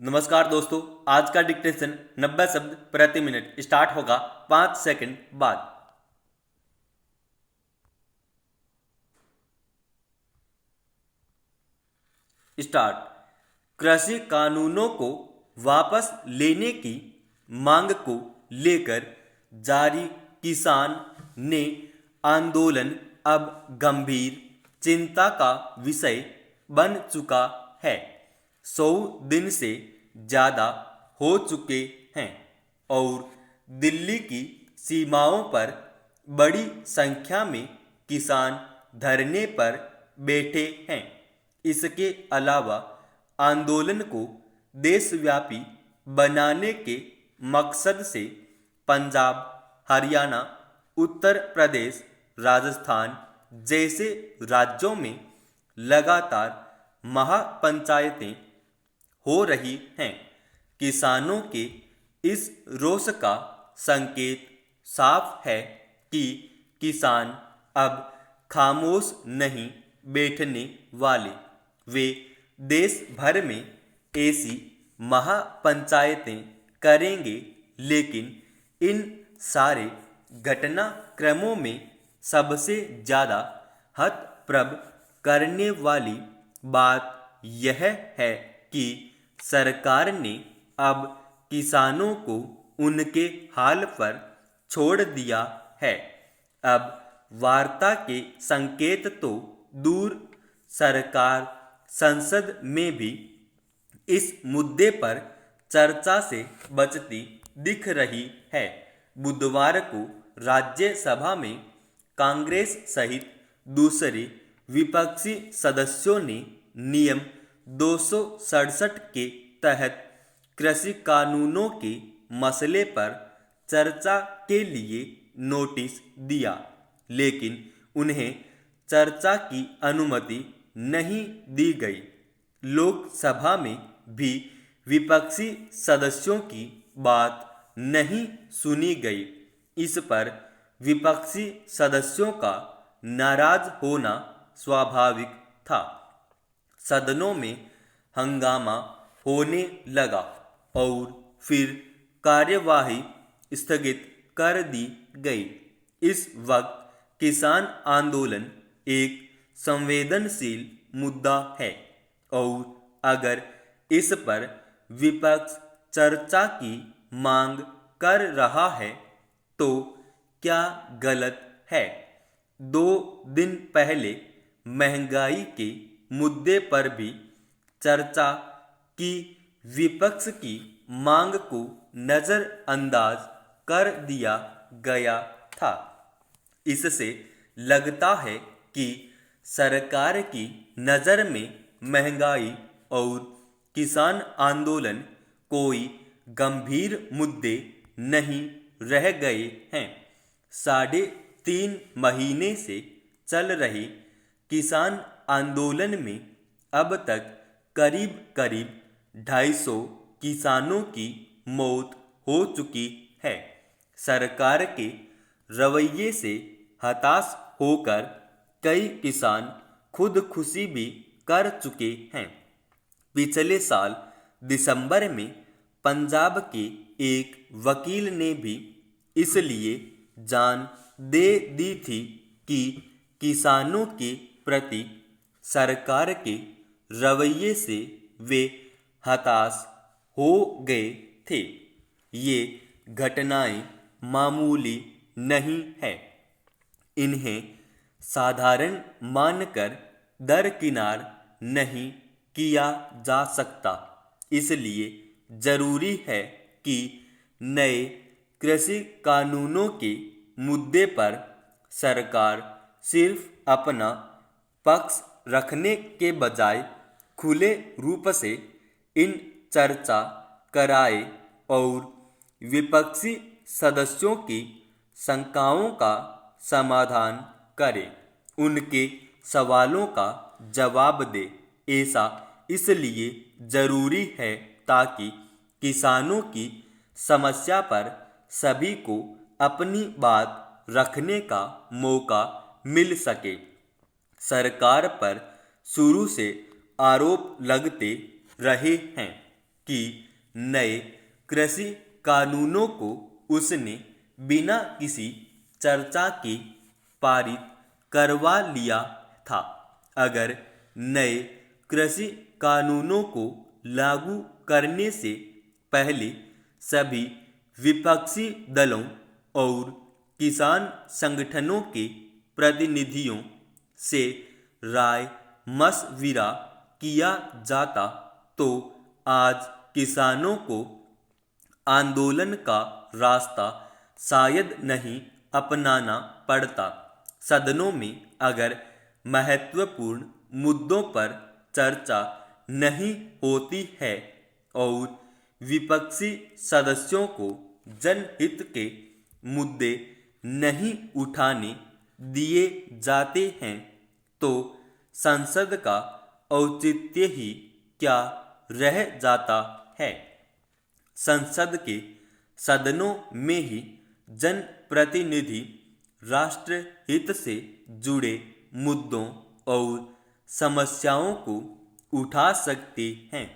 नमस्कार दोस्तों, आज का डिक्टेशन 90 शब्द प्रति मिनट स्टार्ट होगा 5 सेकंड बाद। स्टार्ट। कृषि कानूनों को वापस लेने की मांग को लेकर जारी किसान ने आंदोलन अब गंभीर चिंता का विषय बन चुका है। 100 दिन से ज़्यादा हो चुके हैं और दिल्ली की सीमाओं पर बड़ी संख्या में किसान धरने पर बैठे हैं। इसके अलावा आंदोलन को देशव्यापी बनाने के मकसद से पंजाब, हरियाणा, उत्तर प्रदेश, राजस्थान जैसे राज्यों में लगातार महापंचायतें हो रही हैं। किसानों के इस रोष का संकेत साफ है कि किसान अब खामोश नहीं बैठने वाले। वे देश भर में ऐसी महापंचायतें करेंगे, लेकिन इन सारे घटनाक्रमों में सबसे ज़्यादा हतप्रभ करने वाली बात यह है कि सरकार ने अब किसानों को उनके हाल पर छोड़ दिया है। अब वार्ता के संकेत तो दूर, सरकार संसद में भी इस मुद्दे पर चर्चा से बचती दिख रही है। बुधवार को राज्यसभा में कांग्रेस सहित दूसरे विपक्षी सदस्यों ने नियम 267 के तहत कृषि कानूनों के मसले पर चर्चा के लिए नोटिस दिया, लेकिन उन्हें चर्चा की अनुमति नहीं दी गई। लोकसभा में भी विपक्षी सदस्यों की बात नहीं सुनी गई। इस पर विपक्षी सदस्यों का नाराज होना स्वाभाविक था। सदनों में हंगामा होने लगा और फिर कार्यवाही स्थगित कर दी गई। इस वक्त किसान आंदोलन एक संवेदनशील मुद्दा है और अगर इस पर विपक्ष चर्चा की मांग कर रहा है तो क्या गलत है? 2 दिन पहले महंगाई के मुद्दे पर भी चर्चा की विपक्ष की मांग को नज़रअंदाज कर दिया गया था। इससे लगता है कि सरकार की नज़र में महंगाई और किसान आंदोलन कोई गंभीर मुद्दे नहीं रह गए हैं। 3.5 महीने से चल रहे किसान आंदोलन में अब तक करीब 250 किसानों की मौत हो चुकी है। सरकार के रवैये से हताश होकर कई किसान खुदकुशी भी कर चुके हैं। पिछले साल दिसंबर में पंजाब के एक वकील ने भी इसलिए जान दे दी थी कि किसानों के प्रति सरकार के रवैये से वे हताश हो गए थे। ये घटनाएं मामूली नहीं है। इन्हें साधारण मानकर दरकिनार नहीं किया जा सकता। इसलिए जरूरी है कि नए कृषि कानूनों के मुद्दे पर सरकार सिर्फ अपना पक्ष रखने के बजाय खुले रूप से इन चर्चा कराए और विपक्षी सदस्यों की शंकाओं का समाधान करे, उनके सवालों का जवाब दे। ऐसा इसलिए जरूरी है ताकि किसानों की समस्या पर सभी को अपनी बात रखने का मौका मिल सके। सरकार पर शुरू से आरोप लगते रहे हैं कि नए कृषि कानूनों को उसने बिना किसी चर्चा के पारित करवा लिया था। अगर नए कृषि कानूनों को लागू करने से पहले सभी विपक्षी दलों और किसान संगठनों के प्रतिनिधियों से राय मशविरा किया जाता तो आज किसानों को आंदोलन का रास्ता शायद नहीं अपनाना पड़ता। सदनों में अगर महत्वपूर्ण मुद्दों पर चर्चा नहीं होती है और विपक्षी सदस्यों को जनहित के मुद्दे नहीं उठाने दिए जाते हैं तो संसद का औचित्य ही क्या रह जाता है। संसद के सदनों में ही जनप्रतिनिधि राष्ट्रहित से जुड़े मुद्दों और समस्याओं को उठा सकते हैं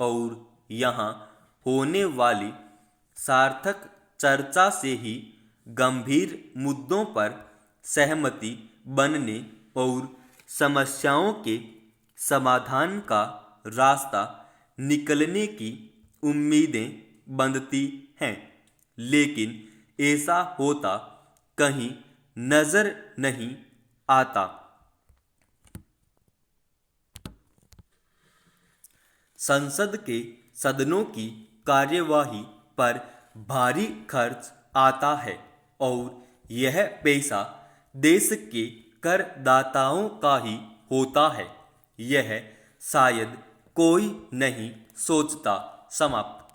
और यहाँ होने वाली सार्थक चर्चा से ही गंभीर मुद्दों पर सहमति बनने और समस्याओं के समाधान का रास्ता निकलने की उम्मीदें बनती हैं। लेकिन ऐसा होता कहीं नजर नहीं आता। संसद के सदनों की कार्यवाही पर भारी खर्च आता है और यह पैसा देश के करदाताओं का ही होता है। यह शायद कोई नहीं सोचता। समाप्त।